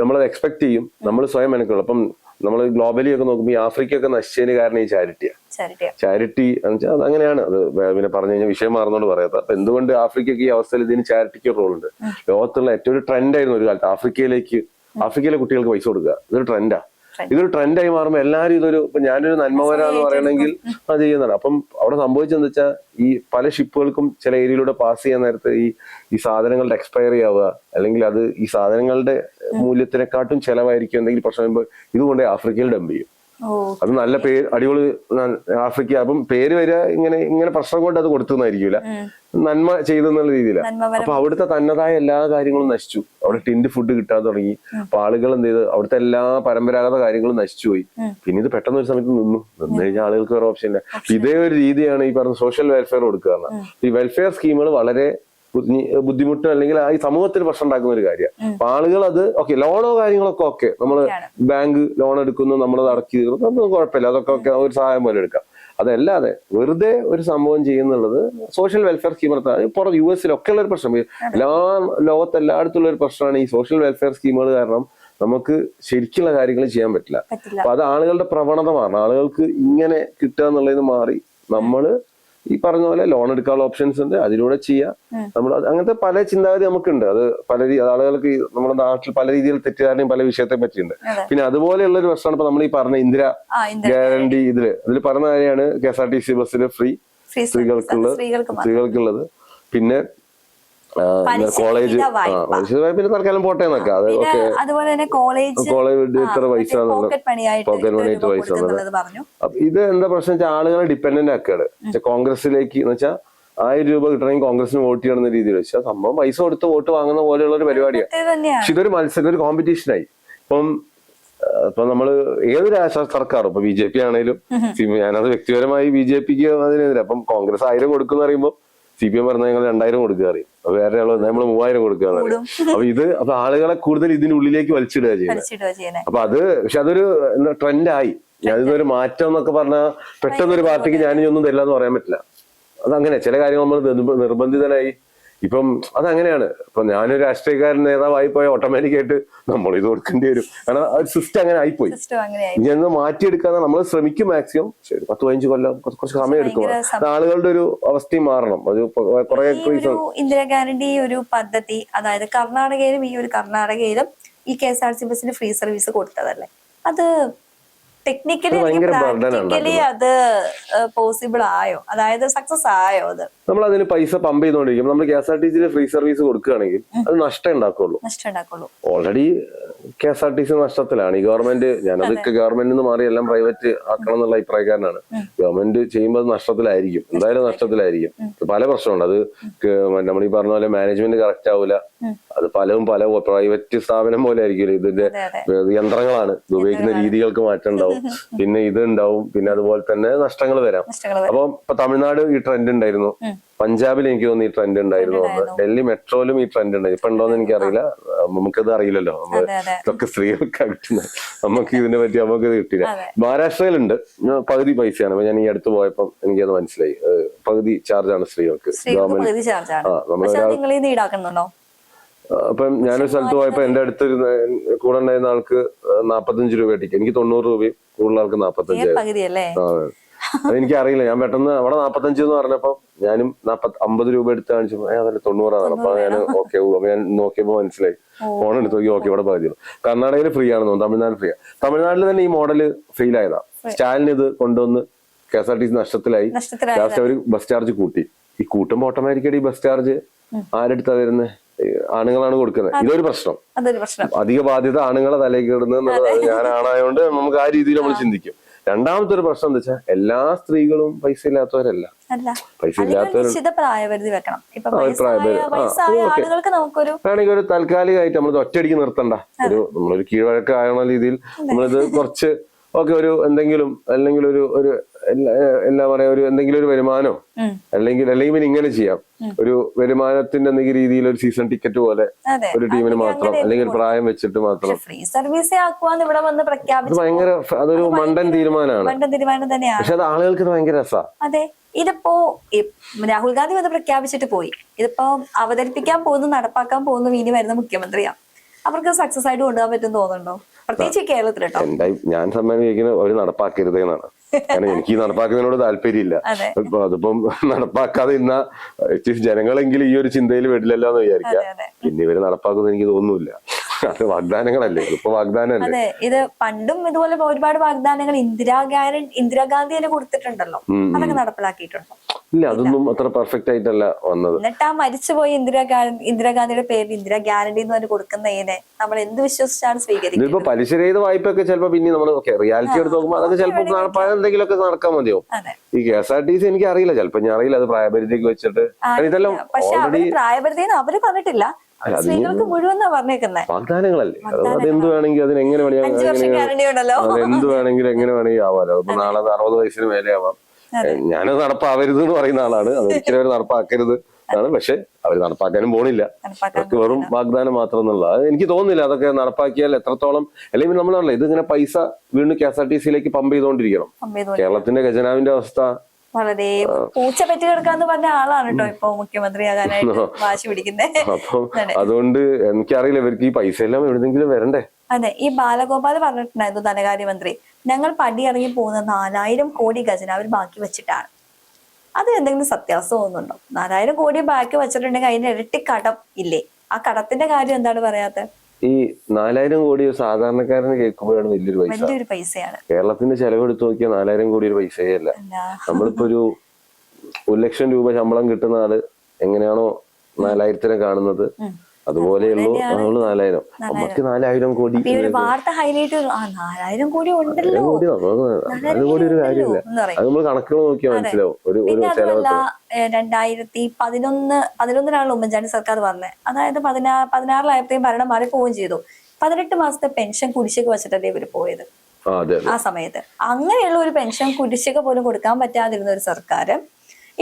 നമ്മളത് എക്സ്പെക്ട് ചെയ്യും, നമ്മൾ സ്വയം മെനക്കുള്ളൂ. അപ്പം നമ്മൾ ഗ്ലോബലി ഒക്കെ നോക്കുമ്പോൾ ഈ ആഫ്രിക്കയൊക്കെ നശിച്ചതിന് കാരണം ഈ ചാരിറ്റി എന്ന് വെച്ചാൽ അത് അങ്ങനെയാണ്. അത് പിന്നെ പറഞ്ഞു കഴിഞ്ഞാൽ വിഷയം മാറുന്നോണ്ട് പറയാത്ത. അപ്പൊ എന്തുകൊണ്ട് ആഫ്രിക്കയ്ക്ക് ഈ അവസ്ഥയിൽ ഇതിന് ചാരിറ്റിക്ക് റോൾ ഉണ്ട്. ലോകത്തുള്ള ഏറ്റവും ഒരു ട്രെൻഡായിരുന്നു ഒരു കാലത്ത് ആഫ്രിക്കയിലെ കുട്ടികൾക്ക് പൈസ കൊടുക്കുക. ഇതൊരു ട്രെൻഡായി മാറുമ്പോൾ എല്ലാവരും ഇപ്പൊ ഞാനൊരു നന്മവരാന്ന് പറയണമെങ്കിൽ അത് ചെയ്യുന്നതാണ്. അപ്പം അവിടെ സംഭവിച്ചെന്ന് വെച്ചാൽ ഈ പല ഷിപ്പുകൾക്കും ചില ഏരിയയിലൂടെ പാസ് ചെയ്യാൻ നേരത്ത് ഈ സാധനങ്ങളുടെ എക്സ്പയറി ആവുക, അല്ലെങ്കിൽ അത് ഈ സാധനങ്ങളുടെ മൂല്യത്തിനെക്കാട്ടും ചെലവായിരിക്കും എന്തെങ്കിലും പ്രശ്നം വരുമ്പോൾ ഇതുകൊണ്ട് ആഫ്രിക്കയിൽ ഡംപ് ചെയ്യും. അത് നല്ല അടിപൊളി ആഫ്രിക്ക. അപ്പം പേര് വരിക ഇങ്ങനെ പ്രശ്നം കൊണ്ട് അത് കൊടുത്തുന്നായിരിക്കൂല, നന്മ ചെയ്തെന്നുള്ള രീതിയിലാണ്. അപ്പൊ അവിടുത്തെ തന്നതായ എല്ലാ കാര്യങ്ങളും നശിച്ചു. അവിടെ ടിൻഡ് ഫുഡ് കിട്ടാൻ തുടങ്ങി. അപ്പൊ ആളുകൾ എന്ത് ചെയ്ത് അവിടുത്തെ എല്ലാ പരമ്പരാഗത കാര്യങ്ങളും നശിച്ചുപോയി. പിന്നെ ഇത് പെട്ടെന്ന് ഒരു സമയത്ത് നിന്ന് കഴിഞ്ഞാൽ ആളുകൾക്ക് വേറെ ഓപ്ഷൻ ഇല്ല. ഇതേ ഒരു രീതിയാണ് ഈ പറഞ്ഞ സോഷ്യൽ വെൽഫെയർ കൊടുക്കുക. ഈ വെൽഫെയർ സ്കീമുകൾ വളരെ ബുദ്ധിമുട്ട് അല്ലെങ്കിൽ ഈ സമൂഹത്തിന് പ്രശ്നം ഉണ്ടാക്കുന്ന ഒരു കാര്യമാണ്. അപ്പൊ ആളുകൾ അത് ലോണോ കാര്യങ്ങളൊക്കെ നമ്മള് ബാങ്ക് ലോൺ എടുക്കുന്നു, നമ്മളത് അടക്കി തീർന്നു, അതൊന്നും കുഴപ്പമില്ല, അതൊക്കെ ഒരു സഹായം പോലെ എടുക്കാം. അതല്ലാതെ വെറുതെ ഒരു സംഭവം ചെയ്യുന്നുള്ളത് സോഷ്യൽ വെൽഫെയർ സ്കീം പുറത്ത് US-ലൊക്കെ ഉള്ള ഒരു പ്രശ്നം, ലോകത്തെല്ലായിടത്തുള്ള ഒരു പ്രശ്നമാണ് ഈ സോഷ്യൽ വെൽഫെയർ സ്കീമുകൾ. കാരണം നമുക്ക് ശരിക്കുള്ള കാര്യങ്ങൾ ചെയ്യാൻ പറ്റില്ല. അപ്പൊ അത് ആളുകളുടെ പ്രവണത മാറണം. ആളുകൾക്ക് ഇങ്ങനെ കിട്ടുക എന്നുള്ളതിന് മാറി നമ്മള് ഈ പറഞ്ഞ പോലെ ലോൺ എടുക്കാനുള്ള ഓപ്ഷൻസ് ഉണ്ട്, അതിലൂടെ ചെയ്യാം. നമ്മൾ അങ്ങനത്തെ പല ചിന്താഗതി നമുക്കുണ്ട്. അത് ആളുകൾക്ക് നമ്മുടെ നാട്ടിൽ പല രീതിയിൽ തെറ്റിദ്ധാരണയും പല വിഷയത്തെ പറ്റിയുണ്ട്. പിന്നെ അതുപോലെയുള്ള ഒരു പ്രശ്നമാണ് ഇപ്പൊ നമ്മൾ ഈ പറഞ്ഞ ഇന്ദിര ഗ്യാരണ്ടി അതിൽ പറഞ്ഞ കാര്യമാണ് KSRTC ബസ്സിൽ ഫ്രീ സ്ത്രീകൾക്കുള്ളത്. പിന്നെ കോളേജ് പിന്നെ തൽക്കാലം പോട്ടെ എന്നൊക്കെ. അതുപോലെ തന്നെ കോളേജ് ഇത്ര പൈസ പോക്കറ്റ് മണിയായിട്ട് പൈസ. ഇത് എന്താ പ്രശ്നം വെച്ചാൽ ആളുകളെ ഡിപ്പെൻഡന്റ് ആക്കുകയാണ് കോൺഗ്രസിലേക്ക്. എന്ന് വെച്ചാൽ 1000 രൂപ കിട്ടണമെങ്കിൽ കോൺഗ്രസിന് വോട്ട് ചെയ്യണമെന്ന രീതിയിൽ വെച്ചാൽ സംഭവം പൈസ കൊടുത്ത് വോട്ട് വാങ്ങുന്ന പോലെയുള്ള ഒരു പരിപാടിയാണ്. പക്ഷെ ഇതൊരു മത്സരം, ഒരു കോമ്പറ്റീഷനായി. ഇപ്പൊ നമ്മള് ഏതൊരു സർക്കാർ ഇപ്പൊ BJP ആണെങ്കിലും ഞാനത് വ്യക്തിപരമായി BJPക്ക് അതിനെതിരെ. അപ്പം കോൺഗ്രസ് 1000 കൊടുക്കുന്ന പറയുമ്പോൾ CPM പറഞ്ഞാൽ ഞങ്ങൾ 2000 കൊടുക്കുക അറിയും, വേറെ ആള് നമ്മൾ 3000 കൊടുക്കുക അറിയും. അപ്പൊ ആളുകളെ കൂടുതൽ ഇതിനുള്ളിലേക്ക് വലിച്ചിടുക ചെയ്യുന്നത്. അപ്പൊ അത് പക്ഷെ അതൊരു ട്രെൻഡായി. അതിനൊരു മാറ്റം എന്നൊക്കെ പറഞ്ഞാൽ പെട്ടെന്നൊരു പാർട്ടിക്ക് ഞാനിതൊന്നും തരില്ല എന്ന് പറയാൻ പറ്റില്ല. അതങ്ങനെ ചില കാര്യങ്ങൾ നമ്മൾ നിർബന്ധിതനായി. ഇപ്പം അതങ്ങനെയാണ്. ഇപ്പൊ ഞാനൊരു രാഷ്ട്രീയക്കാരൻ നേതാവായി പോയ ഓട്ടോമാറ്റിക്കായിട്ട് നമ്മൾ ഇത് കൊടുക്കേണ്ടി വരും. കാരണം ആ സിസ്റ്റം അങ്ങനെ ആയിപ്പോയി. ഇനി എന്ന് മാറ്റിയെടുക്കാതെ നമ്മൾ ശ്രമിക്കും മാക്സിമം. ശരി 10-15 കൊല്ലം കുറച്ച് സമയം എടുക്കും. ആളുകളുടെ ഒരു അവസ്ഥയും മാറണം. അത് കുറെ ഇന്ദിരാ ഗ്യാരണ്ടി ഒരു പദ്ധതി, അതായത് കർണാടകയിലും ഈ KSRTC ബസ്സിന് ഫ്രീ സർവീസ് കൊടുത്തതല്ലേ, അത് ടെക്നിക്കലി അത് പോസിബിൾ ആയോ, അതായത് സക്സസ് ആയോ? അത് നമ്മൾ അതിന് പൈസ പമ്പ് ചെയ്തോണ്ടിരിക്കും. നമ്മൾ KSRTC ഫ്രീ സർവീസ് കൊടുക്കുകയാണെങ്കിൽ അത് നഷ്ടം ഉണ്ടാക്കുള്ളൂ. ഓൾറെഡി KSRTC നഷ്ടത്തിലാണ്. ഈ ഗവൺമെന്റ്, ഞാനത് ഗവൺമെന്റിൽ മാറി എല്ലാം പ്രൈവറ്റ് ആക്കണം എന്നുള്ള അഭിപ്രായക്കാരനാണ്. ഗവൺമെന്റ് ചെയ്യുമ്പോൾ അത് നഷ്ടത്തിലായിരിക്കും, എന്തായാലും നഷ്ടത്തിലായിരിക്കും. പല പ്രശ്നമുണ്ട്. അത് നമ്മൾ ഈ പറഞ്ഞ പോലെ മാനേജ്മെന്റ് കറക്റ്റ് ആവൂല. അത് പല പ്രൈവറ്റ് സ്ഥാപനം പോലെ ആയിരിക്കും. ഇതിന്റെ യന്ത്രങ്ങളാണ്, ഇത് ഉപയോഗിക്കുന്ന രീതികൾക്ക് മാറ്റം ഉണ്ടാവും, പിന്നെ ഇത് ഉണ്ടാവും, പിന്നെ അതുപോലെ തന്നെ നഷ്ടങ്ങൾ വരാം. അപ്പം ഇപ്പൊ തമിഴ്നാട് ഈ ട്രെൻഡ് ഉണ്ടായിരുന്നു, പഞ്ചാബിൽ എനിക്ക് തോന്നുന്നു ഈ ട്രെൻഡ് ഉണ്ടായിരുന്നു, ഡൽഹി മെട്രോയിലും ഈ ട്രെൻഡ് ഉണ്ടായി. ഇപ്പൊ ഉണ്ടോന്ന് എനിക്കറിയില്ല, നമുക്കത് അറിയില്ലല്ലോ, നമ്മൾ ഇതൊക്കെ സ്ത്രീകൾക്ക് കിട്ടുന്നത്, നമുക്ക് ഇതിനെ പറ്റി നമുക്കത് കിട്ടില്ല. മഹാരാഷ്ട്രയിലുണ്ട് പകുതി പൈസയാണ്. അപ്പൊ ഞാൻ ഈ അടുത്ത് പോയപ്പോ എനിക്കത് മനസ്സിലായി, പകുതി ചാർജാണ് സ്ത്രീകൾക്ക് ഗവൺമെന്റ്. അപ്പം ഞാനൊരു സ്ഥലത്ത് പോയപ്പോ എന്റെ അടുത്ത് കൂടെ ഉണ്ടായിരുന്ന ആൾക്ക് 45 രൂപ ടിക്കറ്റ്, എനിക്ക് 90 രൂപയും കൂടുതൽ ആൾക്ക് 45. അതെനിക്ക് അറിയില്ല. ഞാൻ പെട്ടെന്ന് അവിടെ 45 എന്ന് പറഞ്ഞപ്പോ ഞാനും 50 രൂപ എടുത്ത് കാണിച്ചപ്പോ അതല്ല 90 ആണ്. അപ്പൊ ഞാൻ ഓക്കെ, അപ്പൊ ഞാൻ നോക്കിയപ്പോ മനസ്സിലായി, ഫോൺ എടുത്ത് നോക്കി, ഓക്കെ ഇവിടെ പകുതി. കർണാടകയിൽ ഫ്രീ ആണെന്ന് തോന്നുന്നു, തമിഴ്നാട് ഫ്രീ. തമിഴ്നാട്ടിൽ തന്നെ ഈ മോഡല് ഫെയിൽ ആയതാ. സ്റ്റാലിൻ ഇത് കൊണ്ടുവന്ന് KSRTC നഷ്ടത്തിലായി. ലാസ്റ്റ് അവര് ബസ് ചാർജ് കൂട്ടി. ഈ കൂട്ടുമ്പോ ഓട്ടോമാറ്റിക്കലി ബസ് ചാർജ് ആരെടുത്താ വരുന്നത്? ആണുങ്ങളാണ് കൊടുക്കുന്നത്. ഇതൊരു പ്രശ്നം. അധിക ബാധ്യത ആണുങ്ങളെ തലയ്ക്ക് ഇടുന്നത് എന്നുള്ളത് ഞാൻ ആണായോണ്ട് നമുക്ക് ആ രീതിയിൽ നമ്മൾ ചിന്തിക്കും. രണ്ടാമത്തെ ഒരു പ്രശ്നം എന്താ വെച്ചാൽ എല്ലാ സ്ത്രീകളും പൈസ ഇല്ലാത്തവരല്ല. പൈസ ഇല്ലാത്തവരുണ്ട്. വേണമെങ്കിൽ ഒരു താൽക്കാലികമായിട്ട് നമ്മൾ ഒറ്റയടിക്ക് നിർത്തണ്ട. നമ്മളൊരു കീഴ്വഴക്കായുള്ള രീതിയിൽ നമ്മളിത് കുറച്ച് ഓക്കെ, ഒരു എന്തെങ്കിലും അല്ലെങ്കിൽ ഒരു എന്താ പറയാ, ഒരു എന്തെങ്കിലും ഒരു വരുമാനോ അല്ലെങ്കിൽ പിന്നെ ഇങ്ങനെ ചെയ്യാം. ഒരു വരുമാനത്തിന്റെ എന്തെങ്കിലും രീതിയിൽ ഒരു സീസൺ ടിക്കറ്റ് പോലെ ഒരു ടീമിന് മാത്രം, അല്ലെങ്കിൽ ഒരു പ്രായം വെച്ചിട്ട് മാത്രം ഫ്രീ സർവീസ് ആക്കുവാന്ന് ഇവിടെ വന്ന് പ്രഖ്യാപിച്ചു. ഭയങ്കര അതൊരു മണ്ടൻ തീരുമാനമാണ്. പക്ഷെ അത് ആളുകൾക്ക് ഭയങ്കര രസമാണ്. അതെ, ഇതിപ്പോ രാഹുൽ ഗാന്ധി വന്ന് പ്രഖ്യാപിച്ചിട്ട് പോയി. ഇതിപ്പോ അവതരിപ്പിക്കാൻ പോകുന്നു, നടപ്പാക്കാൻ പോകുന്നു ഇനി വരുന്ന മുഖ്യമന്ത്രിയാണ്. അവർക്ക് സക്സസ് ആയിട്ട് കൊണ്ടുപോകാൻ പറ്റും തോന്നുന്നുണ്ടോ? പ്രത്യേകിച്ച് കേരളത്തിൽ കേട്ടോ. ഞാൻ സമ്മാനിക്കുന്നത് അവര് നടപ്പാക്കരുത് എന്നാണ്. കാരണം എനിക്ക് ഈ നടപ്പാക്കുന്നതിനോട് താല്പര്യമില്ല. അതിപ്പം നടപ്പാക്കാതെ ഇന്ന ജനങ്ങളെങ്കിലും ഈ ഒരു ചിന്തയിൽ വിടില്ലല്ലോ എന്ന് വിചാരിക്കാം. പിന്നെ ഇവര് നടപ്പാക്കുന്നത് എനിക്ക് തോന്നുന്നില്ല. അത് വാഗ്ദാനങ്ങളല്ലേ, ഇപ്പൊ വാഗ്ദാനല്ലേ. അതെ, ഇത് പണ്ടും ഇതുപോലെ ഒരുപാട് വാഗ്ദാനങ്ങൾ ഇന്ദിരാഗാന്ധി തന്നെ കൊടുത്തിട്ടുണ്ടല്ലോ, അതൊക്കെ നടപ്പിലാക്കിയിട്ടുണ്ടോ? ഇല്ല, അതൊന്നും അത്ര പെർഫെക്റ്റ് ആയിട്ടല്ല വന്നത്. എന്നിട്ട് ആ മരിച്ചുപോയി ഇന്ദിരാഗാന്ധിയുടെ പേരിൽ ഇന്ദിരാ ഗ്യാരണ്ടി എന്ന് പറഞ്ഞ് കൊടുക്കുന്നതിനെ നമ്മൾ എന്ത് വിശ്വസിച്ചാണ് സ്വീകരിക്കുന്നത്? ഇപ്പൊ പലിശരഹിത വായ്പയൊക്കെ ചിലപ്പോ പിന്നെ നമ്മൾ റിയാലിറ്റി എടുത്ത് നോക്കുമ്പോൾ അതൊക്കെ ചിലപ്പോൾ എന്തെങ്കിലുമൊക്കെ നടക്കാൻ മതിയോ? ഈ KSRTC എനിക്ക് അറിയില്ല, ചിലപ്പോ ഞാൻ അറിയില്ല അത് പ്രായപരിധിക്ക് വെച്ചിട്ട് ഇതെല്ലാം പ്രായപരിധി അവര് പറഞ്ഞിട്ടില്ല, സ്ത്രീകൾക്ക് മുഴുവൻ പറഞ്ഞേക്കുന്നത് വാഗ്ദാനങ്ങളല്ലേ. അത് എന്ത് വേണമെങ്കിൽ അതിന് എങ്ങനെ എന്ത് വേണമെങ്കിലും എങ്ങനെ വേണമെങ്കിൽ ആവാലോ. ഇപ്പൊ നാളെ 60 വയസ്സിന് മേലെ ആവാം. ഞാനത് നടപ്പാവരുത് എന്ന് പറയുന്ന ആളാണ്. അത് ഒരിക്കലും അവർ നടപ്പാക്കരുത് ആണ്. പക്ഷെ അവർ നടപ്പാക്കാനും പോണില്ല. അവർക്ക് വെറും വാഗ്ദാനം മാത്രം എന്നുള്ള എനിക്ക് തോന്നുന്നില്ല. അതൊക്കെ നടപ്പാക്കിയാൽ എത്രത്തോളം, അല്ലെങ്കിൽ നമ്മളാണല്ലോ ഇതിങ്ങനെ പൈസ വീണ്ടും KSRTCയിലേക്ക് പമ്പ് ചെയ്തുകൊണ്ടിരിക്കണം. കേരളത്തിന്റെ ഖജനാവിന്റെ അവസ്ഥ വളരെ പൂച്ച പറ്റി കിടക്കാന്ന് പറഞ്ഞ ആളാണ് കേട്ടോ ഇപ്പൊ മുഖ്യമന്ത്രിയാകാനായിട്ട് വാശി പിടിക്കുന്നത്. അപ്പം അതുകൊണ്ട് എനിക്കറിയില്ല ഇവർക്ക് ഈ പൈസ എല്ലാം എവിടെയെങ്കിലും വരണ്ടേ. അതെ, ഈ ബാലഗോപാൽ പറഞ്ഞിട്ടുണ്ടായിരുന്നു ധനകാര്യമന്ത്രി, ഞങ്ങൾ പടിയിറങ്ങി പോകുന്ന 4000 കോടി ഖജനാവിൽ ബാക്കി വെച്ചിട്ടാണ്. അത് എന്തെങ്കിലും സത്യാവസ്ഥ തോന്നുന്നുണ്ടോ? 4000 കോടി ബാക്കി വെച്ചിട്ടുണ്ടെങ്കിൽ അതിന് ഇരട്ടി കടം ഇല്ലേ? ആ കടത്തിന്റെ കാര്യം എന്താണ് പറയാത്തത്? ഈ 4000 കോടി സാധാരണക്കാരന് കേൾക്കുമ്പോഴാണ് വലിയൊരു പൈസയാണ്. കേരളത്തിന്റെ ചെലവെടുത്ത് നോക്കിയാൽ 4000 കോടി ഒരു പൈസയല്ല. നമ്മളിപ്പോ ഒരു 1 ലക്ഷം രൂപ ശമ്പളം കിട്ടുന്ന ആള് എങ്ങനെയാണോ 4000-നെ കാണുന്നത് അതുപോലെയുള്ളൂ നമ്മള് 4000. നമുക്ക് 4000 കോടി വാർത്ത ഹൈലൈറ്റ് 4000 കോടി ഉണ്ടല്ലോ. 4000 കോടി ഒരു കാര്യമില്ല. അത് നമ്മൾ കണക്കുകൾ നോക്കിയാൽ മനസ്സിലാവും. ഒരു ചെലവ് 2011 ഉമ്മൻചാണ്ടി സർക്കാർ പറഞ്ഞത്, അതായത് 16-ലായപ്പോഴത്തേക്കും ഭരണം മാറി പോവുകയും ചെയ്തു. 18 മാസത്തെ പെൻഷൻ കുടിശ്ശിക വെച്ചിട്ടല്ലേ ഇവര് പോയത് ആ സമയത്ത്. അങ്ങനെയുള്ള ഒരു പെൻഷൻ കുടിശ്ശിക പോലും കൊടുക്കാൻ പറ്റാതിരുന്ന ഒരു സർക്കാർ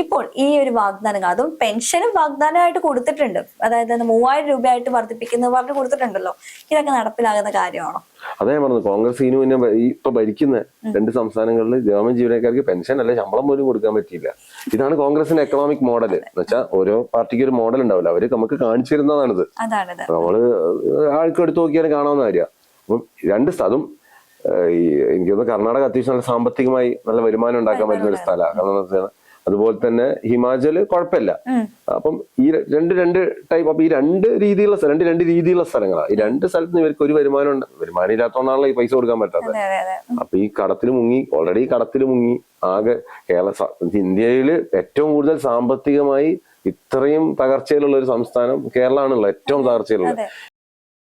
ഇപ്പോൾ ഈ ഒരു വാഗ്ദാനങ്ങൾ, അതും പെൻഷനും വാഗ്ദാനമായിട്ട് കൊടുത്തിട്ടുണ്ട്, അതായത് 3000 രൂപയായിട്ട് വർദ്ധിപ്പിക്കുന്നത് പറഞ്ഞ് കൊടുത്തിട്ടുണ്ടല്ലോ, ഇതൊക്കെ നടപ്പിലാകുന്ന കാര്യമാണോ? അതേ പറഞ്ഞു, കോൺഗ്രസ് ഇതിനു മുന്നേ ഇപ്പൊ ഭരിക്കുന്ന 2 സംസ്ഥാനങ്ങളിൽ ഗവൺമെന്റ് ജീവനക്കാർക്ക് പെൻഷൻ അല്ലെ ശമ്പളം പോലും കൊടുക്കാൻ പറ്റിയില്ല. ഇതാണ് കോൺഗ്രസിന്റെ എക്കണോമിക് മോഡൽ എന്ന് വെച്ചാൽ ഓരോ പാർട്ടിക്ക് ഒരു മോഡൽ ഉണ്ടാവില്ല, അവര് നമുക്ക് കാണിച്ചു തരുന്നതാണിത്. നമ്മള് ആൾക്ക് എടുത്തു നോക്കിയാലും കാണാവുന്ന കാര്യമാണ്. അപ്പം 2 അതും എനിക്ക് തോന്നുന്നു കർണാടക അത്യാവശ്യം നല്ല സാമ്പത്തികമായി നല്ല വരുമാനം ഉണ്ടാക്കാൻ പറ്റുന്ന ഒരു സ്ഥലമാണ്. അതുപോലെ തന്നെ ഹിമാചല് കുഴപ്പമില്ല. അപ്പം ഈ രണ്ട് ടൈപ്പ്, അപ്പൊ ഈ രണ്ട് രീതിയിലുള്ള സ്ഥലങ്ങളാണ്. ഈ 2 സ്ഥലത്ത് നിന്ന് ഇവർക്ക് ഒരു വരുമാനം ഇല്ലാത്തതുകൊണ്ടാണല്ലോ ഈ പൈസ കൊടുക്കാൻ പറ്റാത്തത്. അപ്പൊ ഈ ഓൾറെഡി കടത്തിൽ മുങ്ങി ആകെ ഇന്ത്യയില് ഏറ്റവും കൂടുതൽ സാമ്പത്തികമായി ഇത്രയും തകർച്ചയിലുള്ള ഒരു സംസ്ഥാനം കേരളമാണുള്ളത്, ഏറ്റവും തകർച്ചയിലുള്ളത്.